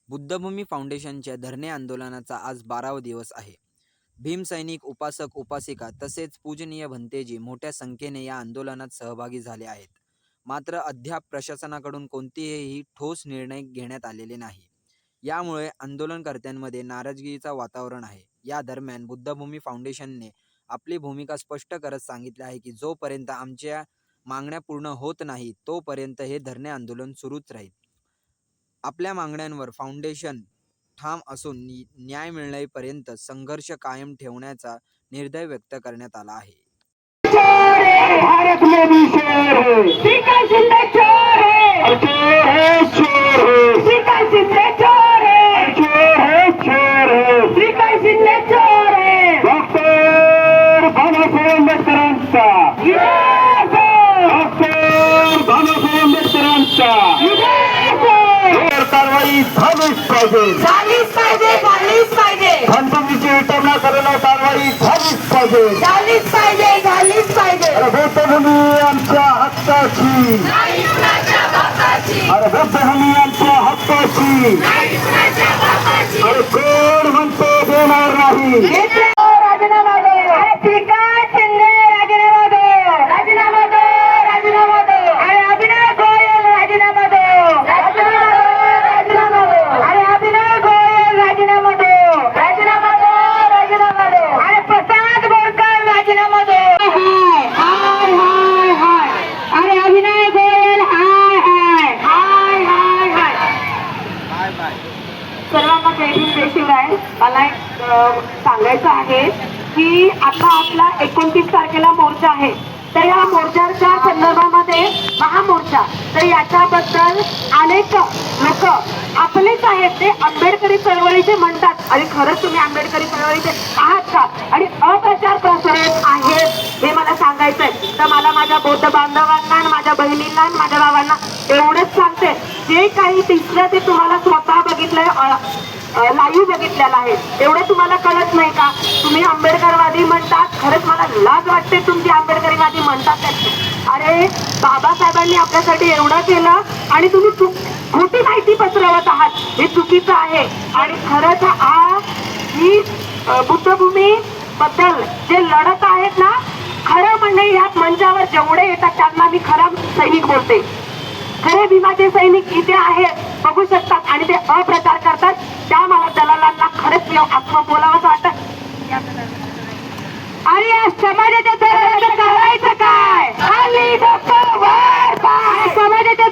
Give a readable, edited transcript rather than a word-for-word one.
बुद्धभूमी फाउंडेशनच्या धरणे आंदोलनाचा आज 12वा दिवस आहे. भीमसैनिक, उपासक उपासिका तसेच पूजनीय भंतेजी मोठ्या संख्येने या आंदोलनात सहभागी झाले आहेत. मात्र अद्याप प्रशासनाकडून कोणतेही ठोस निर्णय घेण्यात आलेले नाही. यामुळे आंदोलनकर्त्यांमध्ये नाराजगीचं वातावरण आहे. या दरम्यान बुद्धभूमी फाउंडेशनने आपली भूमिका स्पष्ट करत सांगितले आहे की जोपर्यंत आमच्या मागण्या पूर्ण होत नाही तोपर्यंत हे धरणे आंदोलन सुरूच राहील. आपल्या मागण्यांवर फाउंडेशन ठाम असून न्याय मिळेपर्यंत संघर्ष कायम ठेवण्याचा निर्धार व्यक्त करण्यात आला आहे. भारत में भी शोर है, सिक्का जिंदे चोर है, चोर है, चोर है, सिक्का जिंदे चोर है, चोर है, चोर है, सिक्का जिंदे चोर है. डॉक्टर बाबासाहेब आंबेडकरांचा डॉक्टर बाबासाहेब आंबेडकरांचा कारवाई झालीच पाहिजे, झालीच पाहिजे, झालीच पाहिजे. खंडणीची विटंबना करणारी कारवाई झालीच पाहिजे, झालीच पाहिजे, झालीच पाहिजे. अरे बुद्धभूमी आमच्या हक्काची, नाही कुणाच्या बापाची, अरे बुद्धभूमी आमच्या हक्काची, नाही कुणाच्या बापाची. अरे कोण म्हणतो देणार नाही. राजीनामा दो. अरे सिक्का शिंदे राजीनामा दो. राजीनामा दो, राजीनामा दो. अरे अभिनव गोयल राजीनामा दो. राजीनामा दो, राजीनामा दो. अरे अभिनव गोयल राजीनामा दो. राजीनामा दो, राजीनामा दो. अरे प्रसाद बोरकर राजीनामा दो. हाय हाय हाय. अरे अभिनव गोयल हाय हाय हाय हाय हाय. सर्वांना जय भीम, जय शिवराय. मला एक सांगायचं आहे की आता आपला 29 तारखेला मोर्चा आहे. तर या मोर्चाच्या संदर्भामध्ये महामोर्चा, तर याच्याबद्दल अनेक लोक आपलेच आहेत ते आंबेडकरी चळवळीचे म्हणतात. आणि खरंच तुम्ही आंबेडकरी चळवळीचे आहात का? आणि अप्रचार प्रसारित आहेत हे मला सांगायचंय. तर मला माझ्या बौद्ध बांधवांना आणि माझ्या बहिणींना आणि माझ्या भावांना एवढंच सांगते, जे काही दिसलं ते तुम्हाला स्वतः बघितलंय, लाईव्ह बघितलेला आहे. एवढं तुम्हाला कळत नाही का? तुम्ही आंबेडकरवादी म्हणतात. खरंच मला लाज वाटते तुमची आंबेडकरीवादी म्हणतात त्याची. अरे बाबासाहेबांनी आपल्यासाठी एवढं केलं आणि तुम्ही खोटी माहिती पसरवत आहात. हे चुकीचं आहे. आणि खरंच ही बुद्धभूमी बद्दल जे लढत आहेत ना, खरं म्हणजे या मंचावर जेवढे येतात त्यांना मी खरा सैनिक बोलते. खरे भीमाचे सैनिक इथे आहेत, बघू शकतात. आणि ते अप्रचार करतात. त्या मला दलालांना खरंच आत्म बोलावंच वाटतं. आणि या समाजाच्या दलालांचं करायचं काय? खाली डोकं वर पाय. समाजाच्या